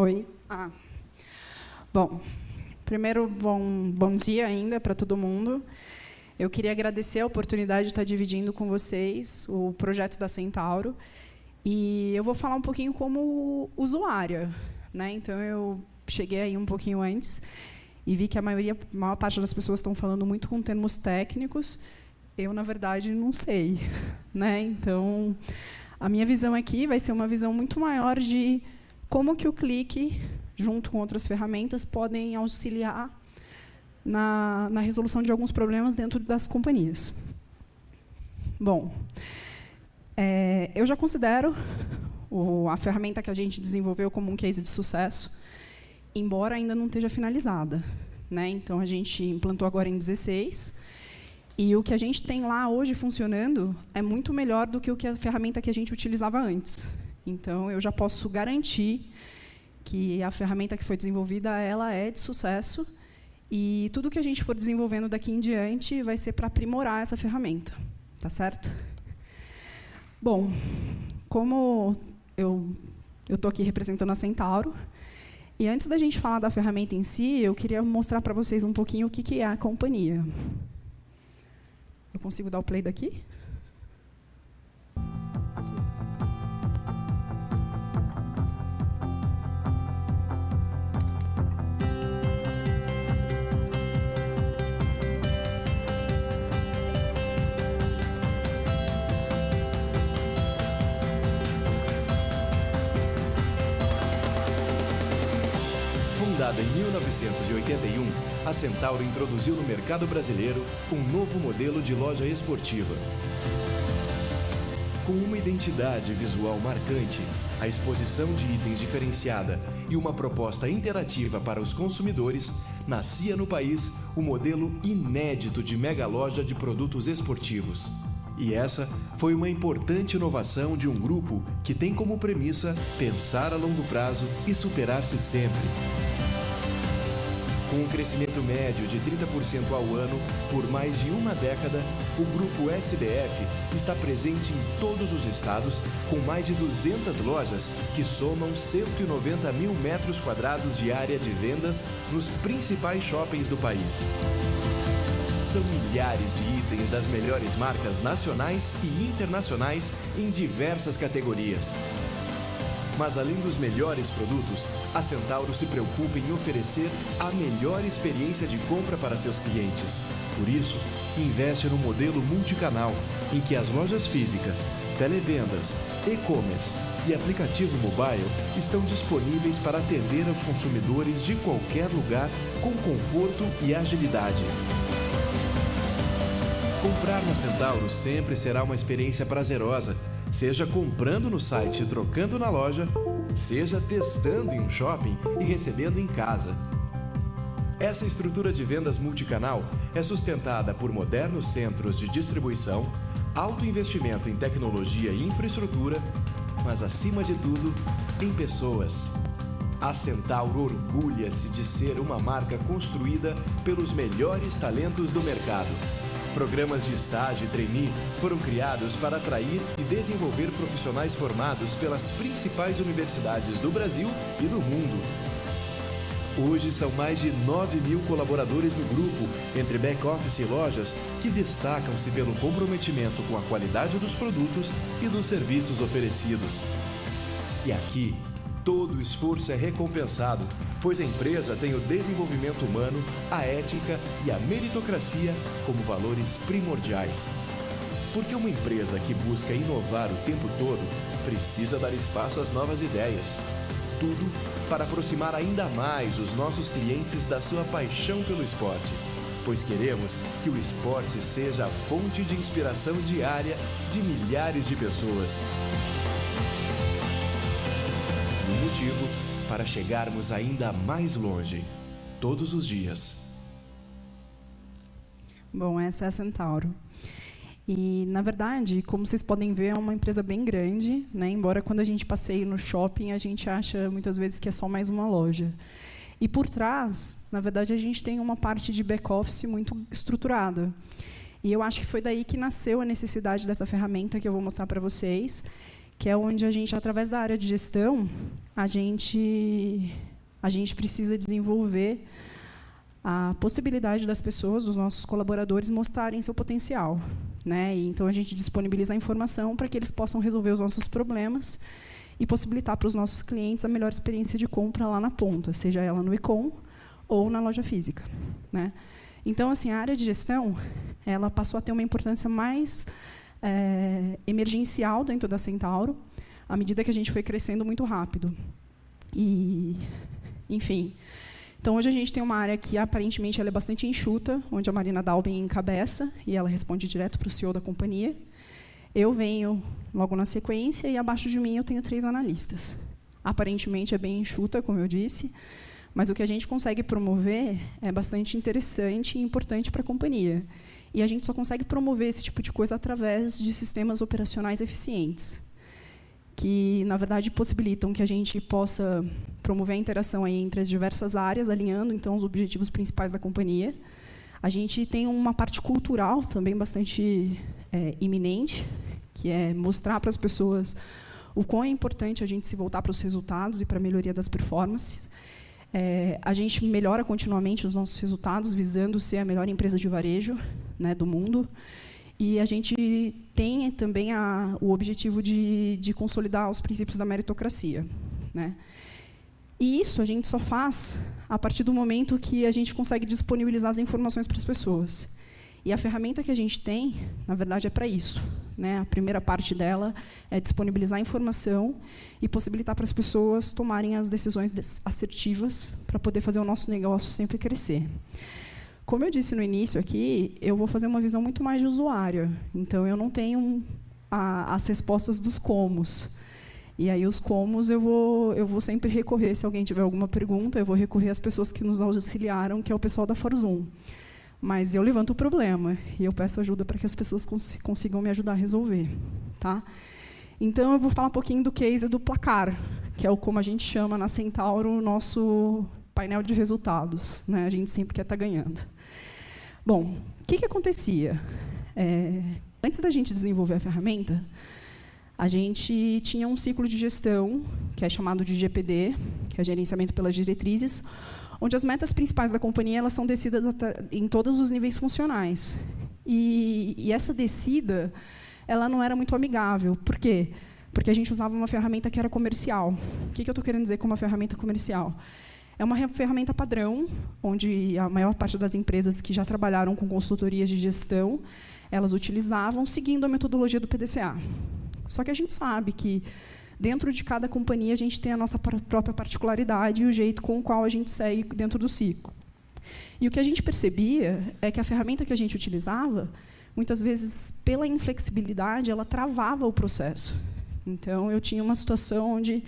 Oi. Bom, primeiro, bom dia ainda para todo mundo. Eu queria agradecer a oportunidade de estar dividindo com vocês o projeto da Centauro. E eu vou falar um pouquinho como usuária, né? Então, eu cheguei aí um pouquinho antes e vi que a maior parte das pessoas estão falando muito com termos técnicos. Eu, na verdade, não sei, né? Então, a minha visão aqui vai ser uma visão muito maior de como que o Clique, junto com outras ferramentas, podem auxiliar na resolução de alguns problemas dentro das companhias. Bom, eu já considero a ferramenta que a gente desenvolveu como um case de sucesso, embora ainda não esteja finalizada, né? Então, a gente implantou agora em 16, e o que a gente tem lá hoje funcionando é muito melhor do que a ferramenta que a gente utilizava antes. Então, eu já posso garantir que a ferramenta que foi desenvolvida ela é de sucesso, e tudo que a gente for desenvolvendo daqui em diante vai ser para aprimorar essa ferramenta. Tá certo? Bom, como eu estou aqui representando a Centauro, e antes da gente falar da ferramenta em si, eu queria mostrar para vocês um pouquinho o que é a companhia. Eu consigo dar o play daqui? Fundada em 1981, a Centauro introduziu no mercado brasileiro um novo modelo de loja esportiva. Com uma identidade visual marcante, a exposição de itens diferenciada e uma proposta interativa para os consumidores, nascia no país o modelo inédito de mega loja de produtos esportivos. E essa foi uma importante inovação de um grupo que tem como premissa pensar a longo prazo e superar-se sempre. Com um crescimento médio de 30% ao ano por mais de uma década, o Grupo SBF está presente em todos os estados, com mais de 200 lojas que somam 190 mil metros quadrados de área de vendas nos principais shoppings do país. São milhares de itens das melhores marcas nacionais e internacionais em diversas categorias. Mas além dos melhores produtos, a Centauro se preocupa em oferecer a melhor experiência de compra para seus clientes. Por isso, investe no modelo multicanal, em que as lojas físicas, televendas, e-commerce e aplicativo mobile estão disponíveis para atender aos consumidores de qualquer lugar com conforto e agilidade. Comprar na Centauro sempre será uma experiência prazerosa, seja comprando no site e trocando na loja, seja testando em um shopping e recebendo em casa. Essa estrutura de vendas multicanal é sustentada por modernos centros de distribuição, alto investimento em tecnologia e infraestrutura, mas, acima de tudo, em pessoas. A Centauro orgulha-se de ser uma marca construída pelos melhores talentos do mercado. Programas de estágio e trainee foram criados para atrair e desenvolver profissionais formados pelas principais universidades do Brasil e do mundo. Hoje são mais de 9 mil colaboradores no grupo, entre back-office e lojas, que destacam-se pelo comprometimento com a qualidade dos produtos e dos serviços oferecidos. E aqui, todo o esforço é recompensado, pois a empresa tem o desenvolvimento humano, a ética e a meritocracia como valores primordiais. Porque uma empresa que busca inovar o tempo todo precisa dar espaço às novas ideias. Tudo para aproximar ainda mais os nossos clientes da sua paixão pelo esporte, pois queremos que o esporte seja a fonte de inspiração diária de milhares de pessoas. E o motivo para chegarmos ainda mais longe, todos os dias. Bom, essa é a Centauro. E, na verdade, como vocês podem ver, é uma empresa bem grande, né? Embora quando a gente passeie no shopping, a gente acha muitas vezes que é só mais uma loja. E por trás, na verdade, a gente tem uma parte de back-office muito estruturada. E eu acho que foi daí que nasceu a necessidade dessa ferramenta que eu vou mostrar para vocês, que é onde a gente, através da área de gestão, a gente precisa desenvolver a possibilidade das pessoas, dos nossos colaboradores, mostrarem seu potencial, né? E, então, a gente disponibiliza a informação para que eles possam resolver os nossos problemas e possibilitar para os nossos clientes a melhor experiência de compra lá na ponta, seja ela no e-com ou na loja física, né? Então, assim, a área de gestão, ela passou a ter uma importância mais emergencial dentro da Centauro, à medida que a gente foi crescendo muito rápido. E, enfim, então hoje a gente tem uma área que aparentemente ela é bastante enxuta, onde a Marina Dalben encabeça e ela responde direto para o CEO da companhia. Eu venho logo na sequência e abaixo de mim eu tenho 3 analistas. Aparentemente é bem enxuta, como eu disse, mas o que a gente consegue promover é bastante interessante e importante para a companhia. E a gente só consegue promover esse tipo de coisa através de sistemas operacionais eficientes, que, na verdade, possibilitam que a gente possa promover a interação aí entre as diversas áreas, alinhando, então, os objetivos principais da companhia. A gente tem uma parte cultural também bastante iminente, que é mostrar para as pessoas o quão é importante a gente se voltar para os resultados e para a melhoria das performances. A gente melhora continuamente os nossos resultados, visando ser a melhor empresa de varejo, né, do mundo. E a gente tem também o objetivo de consolidar os princípios da meritocracia, né? E isso a gente só faz a partir do momento que a gente consegue disponibilizar as informações para as pessoas. E a ferramenta que a gente tem, na verdade, é para isso, né? A primeira parte dela é disponibilizar a informação e possibilitar para as pessoas tomarem as decisões assertivas para poder fazer o nosso negócio sempre crescer. Como eu disse no início aqui, eu vou fazer uma visão muito mais de usuário. Então, eu não tenho as respostas dos comos. E aí, os comos, eu vou sempre recorrer, se alguém tiver alguma pergunta, eu vou recorrer às pessoas que nos auxiliaram, que é o pessoal da Forzum. Mas eu levanto o problema e eu peço ajuda para que as pessoas consigam me ajudar a resolver, tá? Então, eu vou falar um pouquinho do case do placar, que é como a gente chama na Centauro o nosso painel de resultados, né? A gente sempre quer estar ganhando. Bom, o que acontecia? Antes da gente desenvolver a ferramenta, a gente tinha um ciclo de gestão, que é chamado de GPD, que é Gerenciamento pelas Diretrizes, onde as metas principais da companhia elas são descidas em todos os níveis funcionais. E essa descida ela não era muito amigável. Por quê? Porque a gente usava uma ferramenta que era comercial. O que eu estou querendo dizer com uma ferramenta comercial? É uma ferramenta padrão, onde a maior parte das empresas que já trabalharam com consultorias de gestão, elas utilizavam seguindo a metodologia do PDCA. Só que a gente sabe que, dentro de cada companhia, a gente tem a nossa própria particularidade e o jeito com o qual a gente segue dentro do ciclo. E o que a gente percebia é que a ferramenta que a gente utilizava, muitas vezes, pela inflexibilidade, ela travava o processo. Então, eu tinha uma situação onde,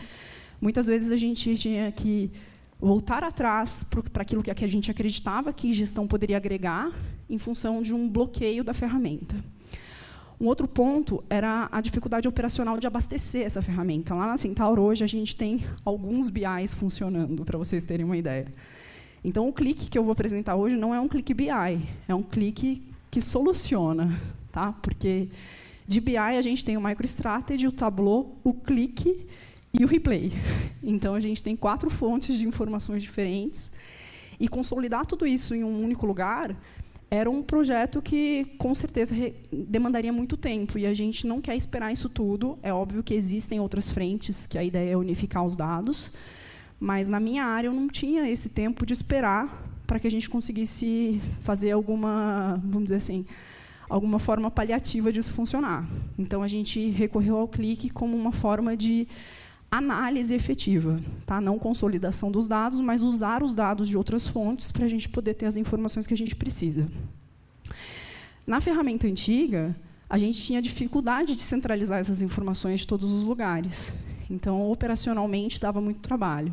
muitas vezes, a gente tinha que voltar atrás para aquilo que a gente acreditava que gestão poderia agregar, em função de um bloqueio da ferramenta. Um outro ponto era a dificuldade operacional de abastecer essa ferramenta. Lá na Centauro, hoje, a gente tem alguns BIs funcionando, para vocês terem uma ideia. Então, o clique que eu vou apresentar hoje não é um clique BI, é um clique que soluciona, tá? Porque de BI a gente tem o MicroStrategy, o Tableau, o clique e o replay. Então, a gente tem 4 fontes de informações diferentes. E consolidar tudo isso em um único lugar era um projeto que, com certeza, demandaria muito tempo. E a gente não quer esperar isso tudo. É óbvio que existem outras frentes, que a ideia é unificar os dados. Mas, na minha área, eu não tinha esse tempo de esperar para que a gente conseguisse fazer alguma, vamos dizer assim, alguma forma paliativa disso funcionar. Então, a gente recorreu ao clique como uma forma de análise efetiva, tá? Não consolidação dos dados, mas usar os dados de outras fontes para a gente poder ter as informações que a gente precisa. Na ferramenta antiga, a gente tinha dificuldade de centralizar essas informações de todos os lugares. Então, operacionalmente, dava muito trabalho.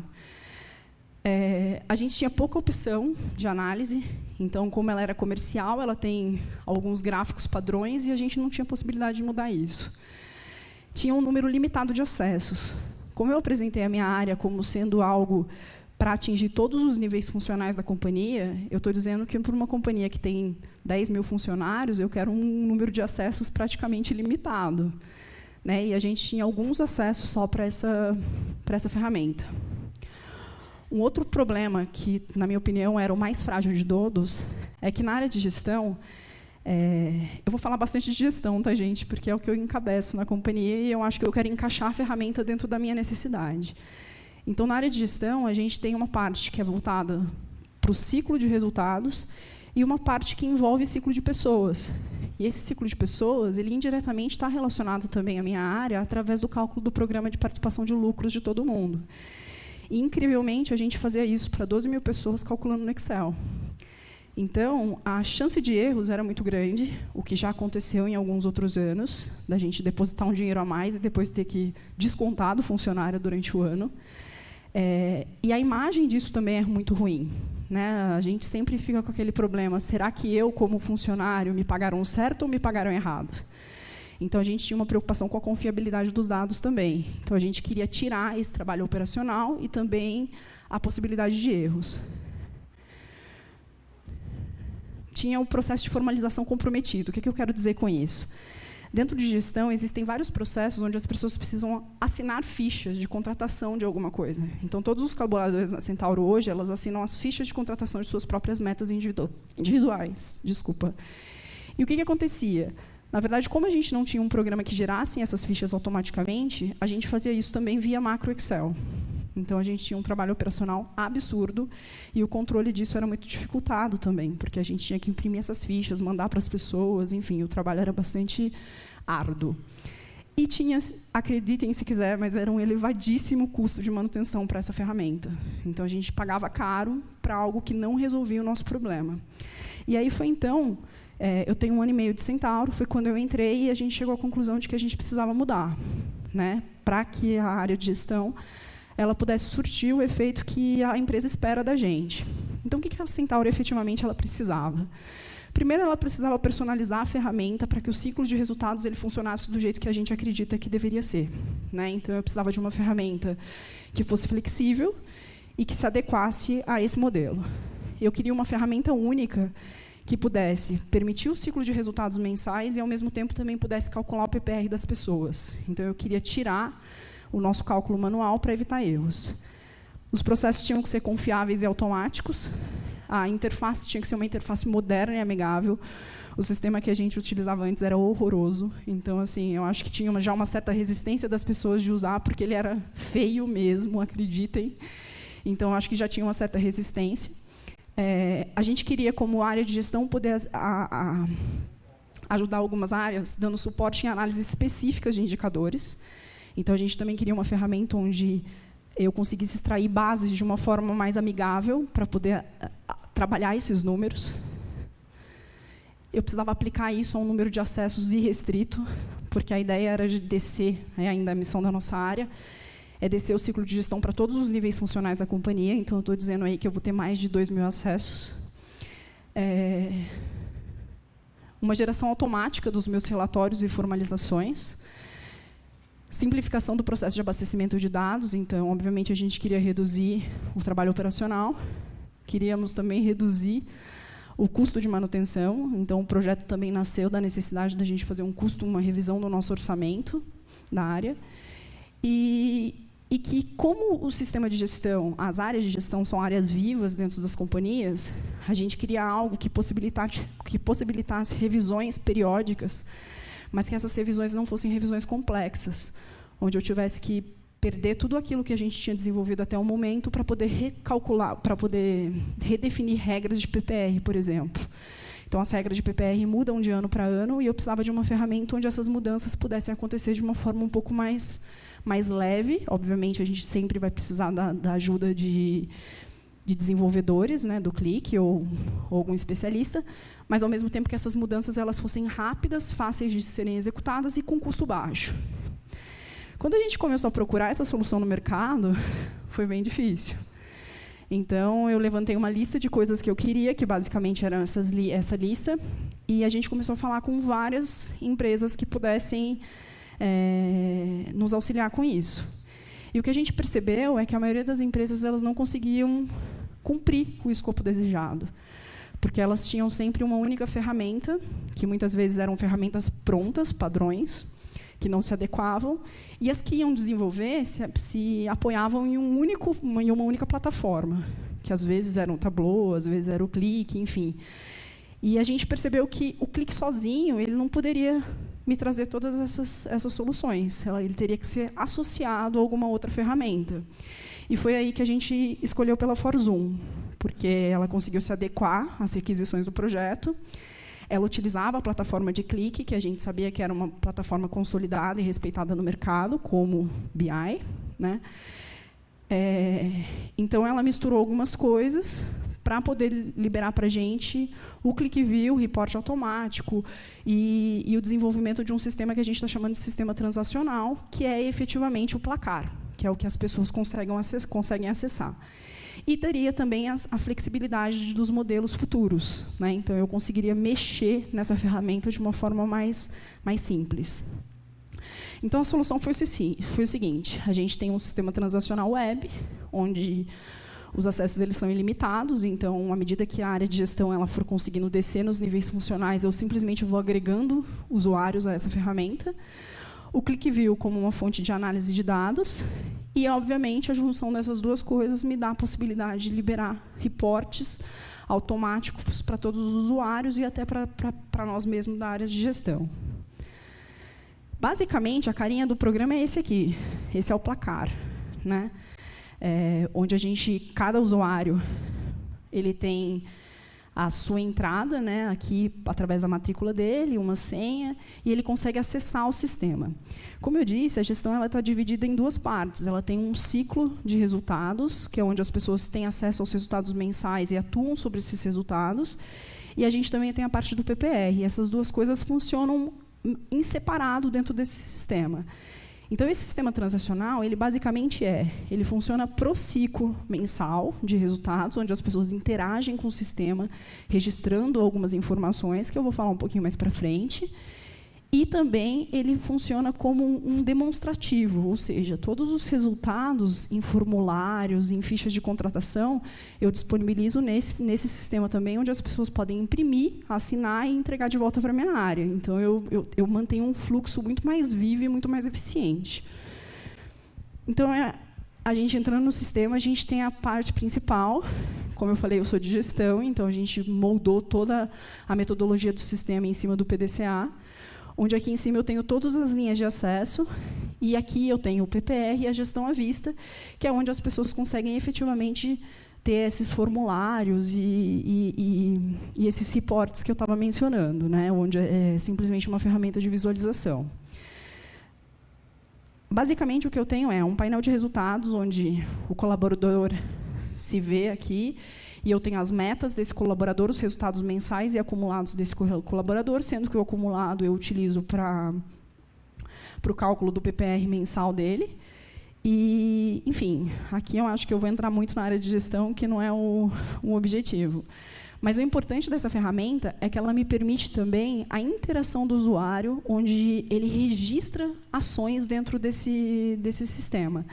A gente tinha pouca opção de análise. Então, como ela era comercial, ela tem alguns gráficos padrões e a gente não tinha possibilidade de mudar isso. Tinha um número limitado de acessos. Como eu apresentei a minha área como sendo algo para atingir todos os níveis funcionais da companhia, eu estou dizendo que, por uma companhia que tem 10 mil funcionários, eu quero um número de acessos praticamente ilimitado. né? E a gente tinha alguns acessos só para essa ferramenta. Um outro problema, que, na minha opinião, era o mais frágil de todos, é que na área de gestão, eu vou falar bastante de gestão, tá, gente? Porque é o que eu encabeço na companhia e eu acho que eu quero encaixar a ferramenta dentro da minha necessidade. Então, na área de gestão, a gente tem uma parte que é voltada para o ciclo de resultados e uma parte que envolve ciclo de pessoas. E esse ciclo de pessoas, ele indiretamente está relacionado também à minha área através do cálculo do programa de participação de lucros de todo mundo. E, incrivelmente, a gente fazia isso para 12 mil pessoas calculando no Excel. Então, a chance de erros era muito grande, o que já aconteceu em alguns outros anos, da gente depositar um dinheiro a mais e depois ter que descontar do funcionário durante o ano. E a imagem disso também é muito ruim, né? A gente sempre fica com aquele problema, será que eu, como funcionário, me pagaram certo ou me pagaram errado? Então, a gente tinha uma preocupação com a confiabilidade dos dados também. Então, a gente queria tirar esse trabalho operacional e também a possibilidade de erros. Tinha o processo de formalização comprometido. O que eu quero dizer com isso? Dentro de gestão, existem vários processos onde as pessoas precisam assinar fichas de contratação de alguma coisa. Então, todos os colaboradores na Centauro hoje, elas assinam as fichas de contratação de suas próprias metas individuais. Desculpa. E o que acontecia? Na verdade, como a gente não tinha um programa que gerasse essas fichas automaticamente, a gente fazia isso também via macro Excel. Então, a gente tinha um trabalho operacional absurdo e o controle disso era muito dificultado também, porque a gente tinha que imprimir essas fichas, mandar para as pessoas, enfim, o trabalho era bastante árduo. E tinha, acreditem se quiser, mas era um elevadíssimo custo de manutenção para essa ferramenta. Então, a gente pagava caro para algo que não resolvia o nosso problema. E aí foi então... eu tenho 1 ano e meio de Centauro, foi quando eu entrei e a gente chegou à conclusão de que a gente precisava mudar, né, para que a área de gestão ela pudesse surtir o efeito que a empresa espera da gente. Então, o que a Centauro efetivamente ela precisava? Primeiro, ela precisava personalizar a ferramenta para que o ciclo de resultados ele funcionasse do jeito que a gente acredita que deveria ser, né? Então, eu precisava de uma ferramenta que fosse flexível e que se adequasse a esse modelo. Eu queria uma ferramenta única que pudesse permitir o ciclo de resultados mensais e, ao mesmo tempo, também pudesse calcular o PPR das pessoas. Então, eu queria tirar o nosso cálculo manual para evitar erros. Os processos tinham que ser confiáveis e automáticos. A interface tinha que ser uma interface moderna e amigável. O sistema que a gente utilizava antes era horroroso. Então, assim, eu acho que tinha já uma certa resistência das pessoas de usar, porque ele era feio mesmo, acreditem. Então, eu acho que já tinha uma certa resistência. A gente queria, como área de gestão, poder ajudar algumas áreas, dando suporte em análises específicas de indicadores. Então, a gente também queria uma ferramenta onde eu conseguisse extrair bases de uma forma mais amigável para poder trabalhar esses números. Eu precisava aplicar isso a um número de acessos irrestrito, porque a ideia era de descer, ainda a missão da nossa área, é descer o ciclo de gestão para todos os níveis funcionais da companhia. Então, eu estou dizendo aí que eu vou ter mais de 2 mil acessos. Uma geração automática dos meus relatórios e formalizações. Simplificação do processo de abastecimento de dados. Então, obviamente, a gente queria reduzir o trabalho operacional. Queríamos também reduzir o custo de manutenção. Então, o projeto também nasceu da necessidade da gente fazer uma revisão do nosso orçamento da área. E que, como o sistema de gestão, as áreas de gestão são áreas vivas dentro das companhias, a gente queria algo que possibilitasse revisões periódicas, mas que essas revisões não fossem revisões complexas, onde eu tivesse que perder tudo aquilo que a gente tinha desenvolvido até o momento para poder recalcular, para poder redefinir regras de PPR, por exemplo. Então, as regras de PPR mudam de ano para ano e eu precisava de uma ferramenta onde essas mudanças pudessem acontecer de uma forma um pouco mais leve. Obviamente, a gente sempre vai precisar da ajuda de desenvolvedores, né, do Click ou algum especialista, mas, ao mesmo tempo, que essas mudanças elas fossem rápidas, fáceis de serem executadas e com custo baixo. Quando a gente começou a procurar essa solução no mercado, foi bem difícil. Então, eu levantei uma lista de coisas que eu queria, que basicamente era essa lista, e a gente começou a falar com várias empresas que pudessem nos auxiliar com isso. E o que a gente percebeu é que a maioria das empresas elas não conseguiam cumprir o escopo desejado, porque elas tinham sempre uma única ferramenta, que muitas vezes eram ferramentas prontas, padrões, que não se adequavam, e as que iam desenvolver se apoiavam em uma única plataforma, que às vezes era um Tableau, às vezes era o Qlik, enfim. E a gente percebeu que o Qlik sozinho ele não poderia me trazer todas essas soluções. Ele teria que ser associado a alguma outra ferramenta. E foi aí que a gente escolheu pela ForZoom, porque ela conseguiu se adequar às requisições do projeto. Ela utilizava a plataforma de Qlik, que a gente sabia que era uma plataforma consolidada e respeitada no mercado, como BI, né? Então, ela misturou algumas coisas para poder liberar para a gente o QlikView, o reporte automático e o desenvolvimento de um sistema que a gente está chamando de sistema transacional, que é efetivamente o placar, que é o que as pessoas conseguem acessar. E teria também a flexibilidade dos modelos futuros, né? Então, eu conseguiria mexer nessa ferramenta de uma forma mais simples. Então, a solução foi o seguinte: a gente tem um sistema transacional web, onde os acessos eles são ilimitados. Então, à medida que a área de gestão ela for conseguindo descer nos níveis funcionais, eu simplesmente vou agregando usuários a essa ferramenta. O QlikView como uma fonte de análise de dados. E, obviamente, a junção dessas duas coisas me dá a possibilidade de liberar reportes automáticos para todos os usuários e até para nós mesmos da área de gestão. Basicamente, a carinha do programa é esse aqui. Esse é o placar, né? Onde cada usuário ele tem a sua entrada, né, aqui através da matrícula dele, uma senha, e ele consegue acessar o sistema. Como eu disse, a gestão está dividida em duas partes. Ela tem um ciclo de resultados, que é onde as pessoas têm acesso aos resultados mensais e atuam sobre esses resultados. E a gente também tem a parte do PPR. E essas duas coisas funcionam em separado dentro desse sistema. Então, esse sistema transacional, ele basicamente ele funciona pro ciclo mensal de resultados, onde as pessoas interagem com o sistema, registrando algumas informações, que eu vou falar um pouquinho mais para frente. E também ele funciona como um demonstrativo, ou seja, todos os resultados em formulários, em fichas de contratação, eu disponibilizo nesse sistema também, onde as pessoas podem imprimir, assinar e entregar de volta para a minha área. Então, eu mantenho um fluxo muito mais vivo e muito mais eficiente. Então, a gente entrando no sistema, a gente tem a parte principal. Como eu falei, eu sou de gestão, então a gente moldou toda a metodologia do sistema em cima do PDCA, onde aqui em cima eu tenho todas as linhas de acesso, e aqui eu tenho o PPR e a gestão à vista, que é onde as pessoas conseguem efetivamente ter esses formulários e esses reportes que eu estava mencionando, né, onde é simplesmente uma ferramenta de visualização. Basicamente, o que eu tenho é um painel de resultados, onde o colaborador se vê aqui, e eu tenho as metas desse colaborador, os resultados mensais e acumulados desse colaborador, sendo que o acumulado eu utilizo para o cálculo do PPR mensal dele. E, enfim, aqui eu acho que eu vou entrar muito na área de gestão, que não é o objetivo. Mas o importante dessa ferramenta é que ela me permite também a interação do usuário, onde ele registra ações dentro desse sistema.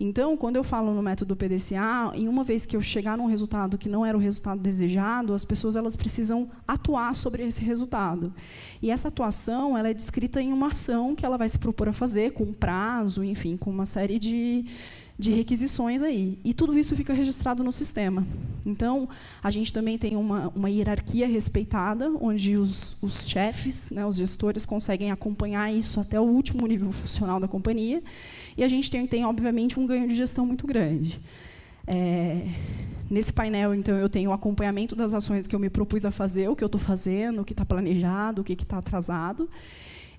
Então, quando eu falo no método PDCA, em uma vez que eu chegar num resultado que não era o resultado desejado, as pessoas elas precisam atuar sobre esse resultado. E essa atuação ela é descrita em uma ação que ela vai se propor a fazer, com um prazo, enfim, com uma série de requisições aí. E tudo isso fica registrado no sistema. Então, a gente também tem uma hierarquia respeitada, onde os chefes, né, os gestores, conseguem acompanhar isso até o último nível funcional da companhia. E a gente tem, obviamente, um ganho de gestão muito grande. Nesse painel, então, eu tenho o acompanhamento das ações que eu me propus a fazer, o que eu estou fazendo, o que está planejado, o que está atrasado.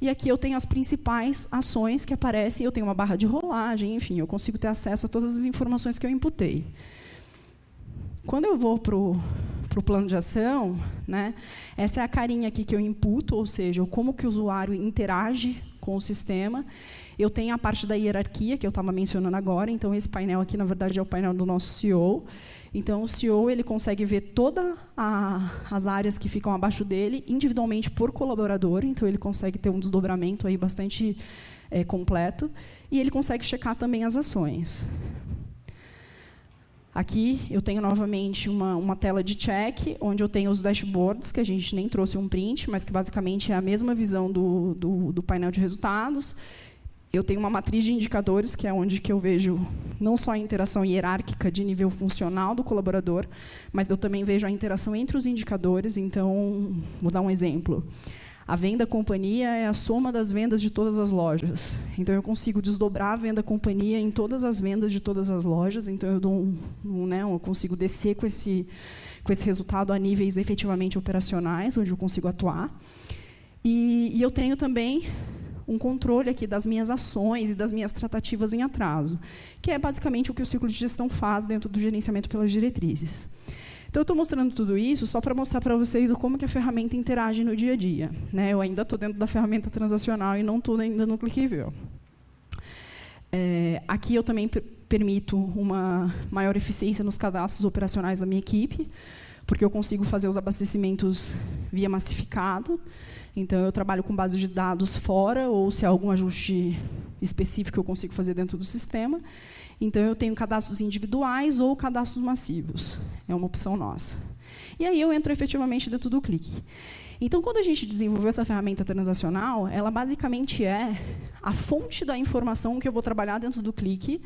E aqui eu tenho as principais ações que aparecem, eu tenho uma barra de rolagem, enfim, eu consigo ter acesso a todas as informações que eu imputei. Quando eu vou para o plano de ação, né, essa é a carinha aqui que eu imputo, ou seja, como que o usuário interage com o sistema. Eu tenho a parte da hierarquia, que eu estava mencionando agora, então esse painel aqui, na verdade, é o painel do nosso CEO. Então, o CEO ele consegue ver todas as áreas que ficam abaixo dele, individualmente por colaborador, então ele consegue ter um desdobramento aí bastante completo, e ele consegue checar também as ações. Aqui eu tenho novamente uma tela de check, onde eu tenho os dashboards, que a gente nem trouxe um print, mas que basicamente é a mesma visão do painel de resultados. Eu tenho uma matriz de indicadores, que é onde que eu vejo não só a interação hierárquica de nível funcional do colaborador, mas eu também vejo a interação entre os indicadores. Então, vou dar um exemplo. A venda companhia é a soma das vendas de todas as lojas. Então, eu consigo desdobrar a venda companhia em todas as vendas de todas as lojas. Então, eu consigo descer com esse resultado a níveis efetivamente operacionais, onde eu consigo atuar. E eu tenho também um controle aqui das minhas ações e das minhas tratativas em atraso, que é basicamente o que o ciclo de gestão faz dentro do gerenciamento pelas diretrizes. Então, eu estou mostrando tudo isso só para mostrar para vocês como que a ferramenta interage no dia a dia. Né? Eu ainda estou dentro da ferramenta transacional e não estou ainda no Click View. Aqui eu também permito uma maior eficiência nos cadastros operacionais da minha equipe, porque eu consigo fazer os abastecimentos via massificado. Então, eu trabalho com base de dados fora, ou se há algum ajuste específico eu consigo fazer dentro do sistema. Então, eu tenho cadastros individuais ou cadastros massivos. É uma opção nossa. E aí eu entro efetivamente dentro do Click. Então, quando a gente desenvolveu essa ferramenta transacional, ela basicamente é a fonte da informação que eu vou trabalhar dentro do Click,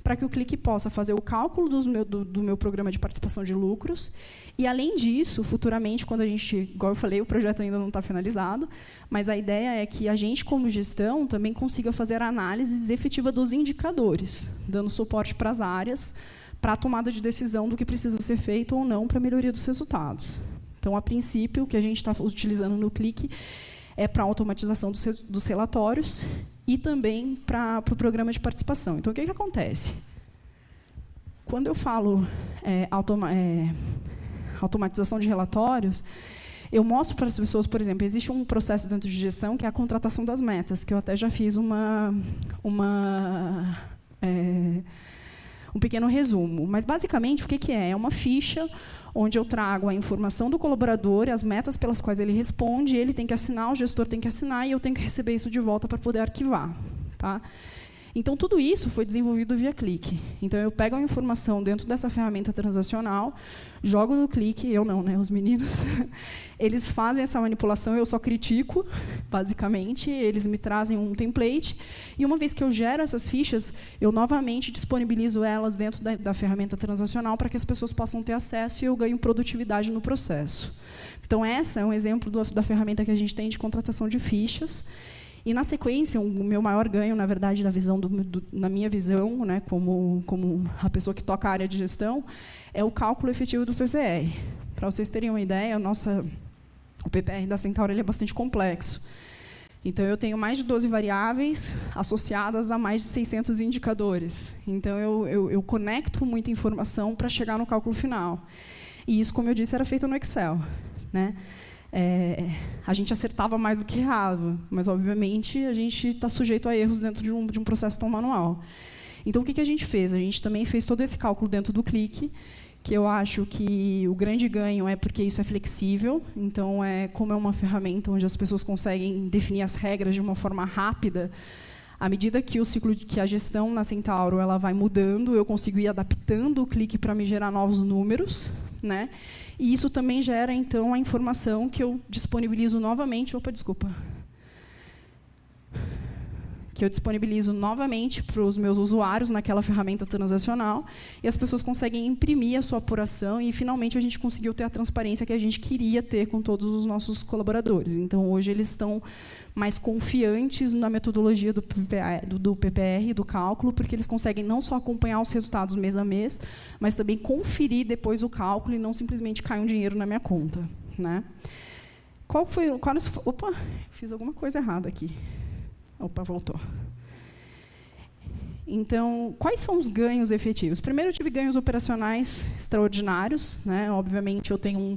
para que o Click possa fazer o cálculo do meu programa de participação de lucros. E, além disso, futuramente, quando a gente, igual eu falei, o projeto ainda não está finalizado, mas a ideia é que a gente, como gestão, também consiga fazer a análise efetiva dos indicadores, dando suporte para as áreas, para a tomada de decisão do que precisa ser feito ou não para a melhoria dos resultados. Então, a princípio, o que a gente está utilizando no Click é para a automatização dos relatórios e também para o programa de participação. Então, o que acontece? Quando eu falo automatização de relatórios, eu mostro para as pessoas, por exemplo, existe um processo dentro de gestão que é a contratação das metas, que eu até já fiz um pequeno resumo. Mas, basicamente, o que é? É uma ficha onde eu trago a informação do colaborador, as metas pelas quais ele responde, ele tem que assinar, o gestor tem que assinar, e eu tenho que receber isso de volta para poder arquivar. Tá? Então, tudo isso foi desenvolvido via Click. Então, eu pego a informação dentro dessa ferramenta transacional, jogo no Click, eu não, né, os meninos, eles fazem essa manipulação, eu só critico, basicamente, eles me trazem um template, e uma vez que eu gero essas fichas, eu novamente disponibilizo elas dentro da ferramenta transacional para que as pessoas possam ter acesso e eu ganho produtividade no processo. Então, essa é um exemplo da ferramenta que a gente tem de contratação de fichas. E, na sequência, o meu maior ganho, na verdade, na minha visão, né, como a pessoa que toca a área de gestão, é o cálculo efetivo do PPR. Para vocês terem uma ideia, o PPR da Centauro ele é bastante complexo. Então, eu tenho mais de 12 variáveis associadas a mais de 600 indicadores. Então, eu conecto muita informação para chegar no cálculo final. E isso, como eu disse, era feito no Excel. Né? A gente acertava mais do que errava, mas, obviamente, a gente está sujeito a erros dentro de um processo tão manual. Então, o que a gente fez? A gente também fez todo esse cálculo dentro do Click, que eu acho que o grande ganho é porque isso é flexível. Então, como é uma ferramenta onde as pessoas conseguem definir as regras de uma forma rápida, à medida que a gestão na Centauro ela vai mudando, eu consigo ir adaptando o Click para me gerar novos números, né? E isso também gera, então, a informação que eu disponibilizo novamente. Que eu disponibilizo novamente para os meus usuários naquela ferramenta transacional, e as pessoas conseguem imprimir a sua apuração, e, finalmente, a gente conseguiu ter a transparência que a gente queria ter com todos os nossos colaboradores. Então, hoje, eles estão mais confiantes na metodologia do PPR, do cálculo, porque eles conseguem não só acompanhar os resultados mês a mês, mas também conferir depois o cálculo e não simplesmente cair um dinheiro na minha conta. Né? Opa, fiz alguma coisa errada aqui. Opa, voltou. Então, quais são os ganhos efetivos? Primeiro, eu tive ganhos operacionais extraordinários. Né? Obviamente, eu tenho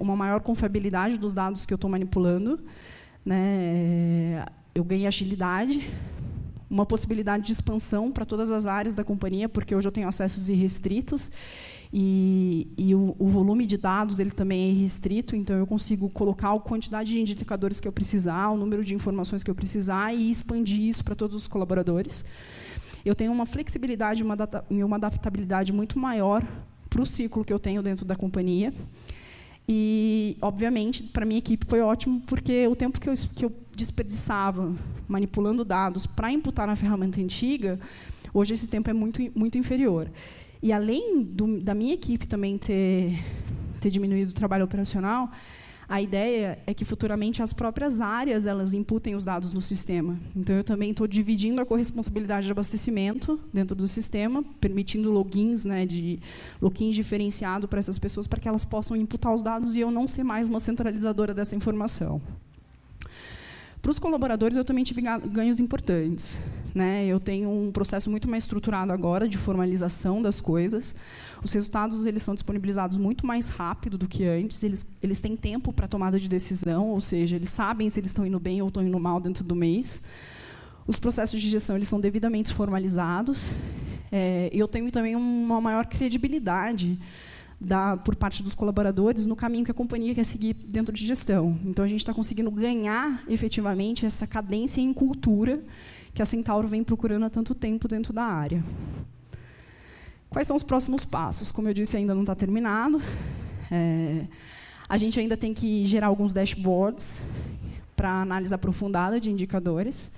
uma maior confiabilidade dos dados que eu estou manipulando. Né? Eu ganhei agilidade, uma possibilidade de expansão para todas as áreas da companhia, porque hoje eu tenho acessos irrestritos, e o volume de dados ele também é irrestrito, então eu consigo colocar a quantidade de indicadores que eu precisar, o número de informações que eu precisar, e expandir isso para todos os colaboradores. eu tenho uma flexibilidade e uma adaptabilidade muito maior para o ciclo que eu tenho dentro da companhia. E, obviamente, para a minha equipe foi ótimo, porque o tempo que eu desperdiçava manipulando dados para imputar na ferramenta antiga, hoje esse tempo é muito inferior. E, além da minha equipe também ter diminuído o trabalho operacional, a ideia é que, futuramente, as próprias áreas elas imputem os dados no sistema. Então, eu também estou dividindo a corresponsabilidade de abastecimento dentro do sistema, permitindo logins diferenciado para essas pessoas, para que elas possam imputar os dados e eu não ser mais uma centralizadora dessa informação. Para os colaboradores, eu também tive ganhos importantes, né? Eu tenho um processo muito mais estruturado agora de formalização das coisas. Os resultados eles são disponibilizados muito mais rápido do que antes. Eles têm tempo para tomada de decisão, ou seja, eles sabem se eles estão indo bem ou estão indo mal dentro do mês. Os processos de gestão eles são devidamente formalizados. Eu tenho também uma maior credibilidade por parte dos colaboradores no caminho que a companhia quer seguir dentro de gestão. Então, a gente está conseguindo ganhar, efetivamente, essa cadência em cultura que a Centauro vem procurando há tanto tempo dentro da área. Quais são os próximos passos? Como eu disse, ainda não está terminado. A gente ainda tem que gerar alguns dashboards para análise aprofundada de indicadores.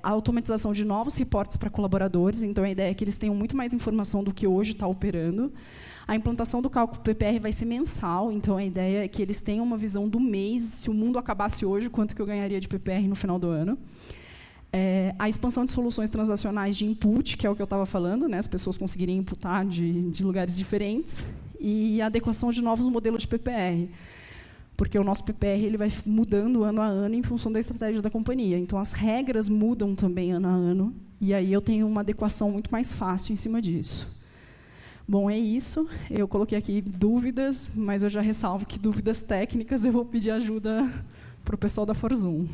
A automatização de novos reportes para colaboradores. Então, a ideia é que eles tenham muito mais informação do que hoje está operando. A implantação do cálculo PPR vai ser mensal, então a ideia é que eles tenham uma visão do mês, se o mundo acabasse hoje, quanto que eu ganharia de PPR no final do ano. A expansão de soluções transacionais de input, que é o que eu estava falando, né, as pessoas conseguirem imputar de lugares diferentes, e a adequação de novos modelos de PPR, porque o nosso PPR ele vai mudando ano a ano em função da estratégia da companhia. Então, as regras mudam também ano a ano, e aí eu tenho uma adequação muito mais fácil em cima disso. Bom, é isso. Eu coloquei aqui dúvidas, mas eu já ressalvo que dúvidas técnicas eu vou pedir ajuda para o pessoal da Forzum.